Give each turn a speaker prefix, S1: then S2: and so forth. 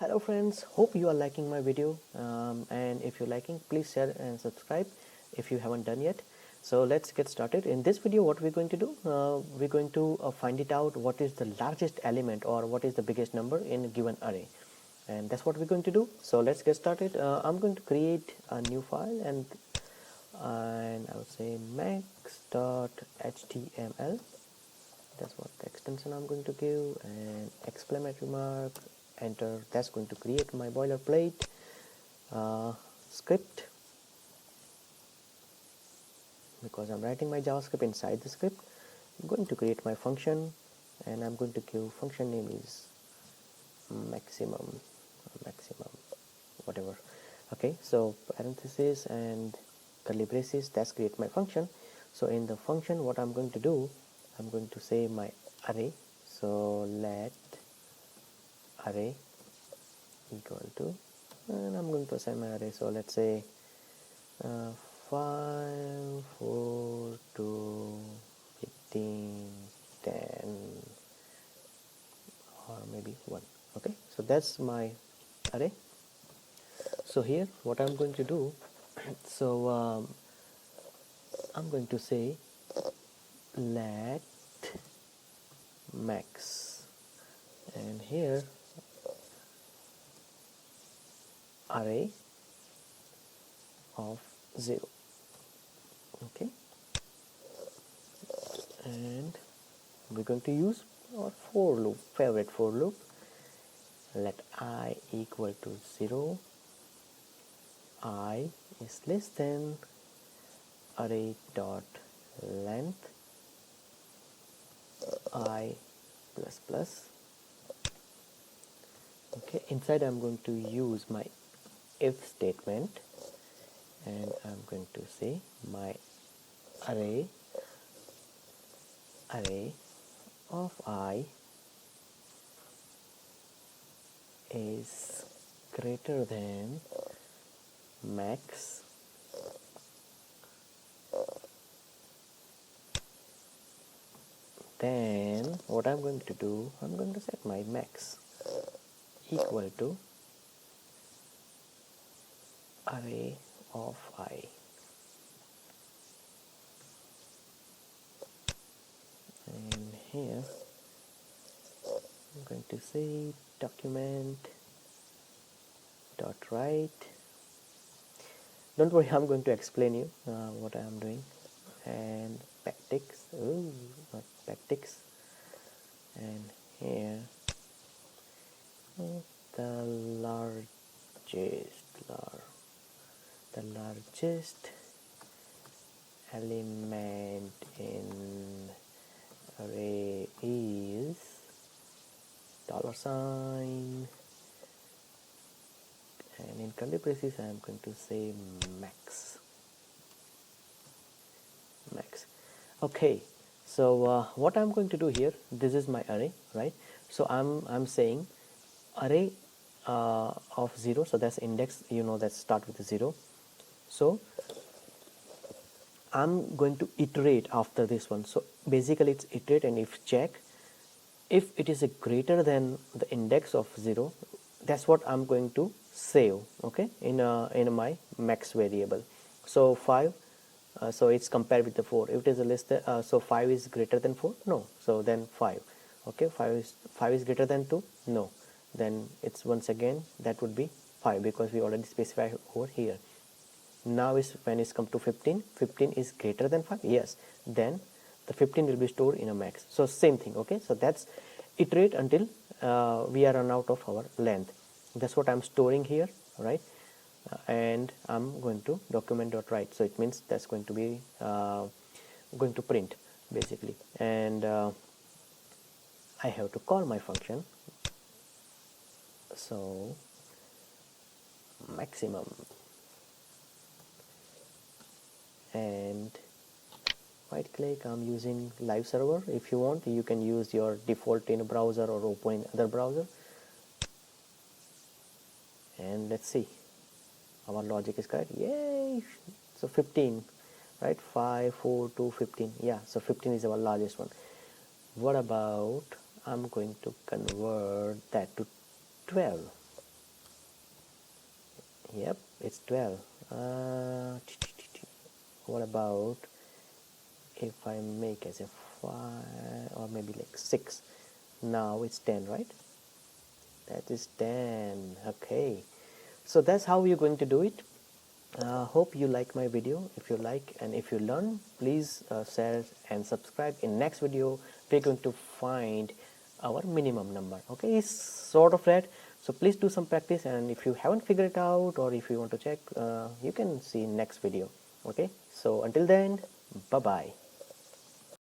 S1: Hello friends, hope you are liking my video, and if you're liking, please share and subscribe if you haven't done yet. So let's get started. In this video, what we're going to do, we're going to find it out what is the largest element or what is the biggest number in a given array, and that's what we're going to do. So let's get started. I'm going to create a new file, and I would say max.html. That's what the extension I'm going to give, and exclamatory mark, enter. That's going to create my boilerplate script, because I'm writing my JavaScript inside the script. I'm going to create my function, and I'm going to give function name is maximum, whatever. Okay, so parenthesis and curly braces, that's create my function. So in the function, what I'm going to do, I'm going to say my array. So let array equal to, and I'm going to assign my array. So let's say 5, 4, 2, 15, 10, or maybe 1. Okay, so that's my array. So here what I'm going to do, so I'm going to say let max, and here array of 0. Okay, and we're going to use our for loop, favorite for loop. Let I equal to 0, I is less than array dot length I plus plus. Okay, inside I'm going to use my if statement, and I'm going to say my array of I is greater than max then what I'm going to do, I'm going to set my max equal to array of I, and here I'm going to say document dot write. Don't worry, I'm going to explain you what I am doing. And backticks, not backticks, and here the largest element in array is $, and in curly braces I am going to say max. Okay, so what I'm going to do here, this is my array, right? So I'm saying array of 0, so that's index, that start with 0. So I'm going to iterate after this one. So basically it's iterate and if check. If it is a greater than the index of 0, that's what I'm going to save, okay, in my max variable. So 5, so it's compared with the 4. If it is a less than, so 5 is greater than 4, no, so then 5. Okay, 5 is greater than 2, no, then it's once again that would be 5, because we already specify over here. Now is when it's come to 15 is greater than 5, yes, then the 15 will be stored in a max. So same thing. Okay, so that's iterate until we are run out of our length. That's what I'm storing here, right? And I'm going to document.write, so it means that's going to be going to print basically, and I have to call my function. So maximum, and right click, I'm using live server. If you want, you can use your default in a browser or open in other browser, and let's see, our logic is correct. Yay! So 15, right? 5, 4, 2, 15. Yeah, so 15 is our largest one. What about, I'm going to convert that to 12. Yep, it's 12. What about if I make as a 5 or maybe like 6? Now it's 10, right? That is 10. Okay, so that's how you're going to do it. Hope you like my video. If you like and if you learn, please share and subscribe. In next video we're going to find our minimum number. Okay, it's sort of that, so please do some practice, and if you haven't figured it out or if you want to check, you can see next video. Okay, so until then, bye bye.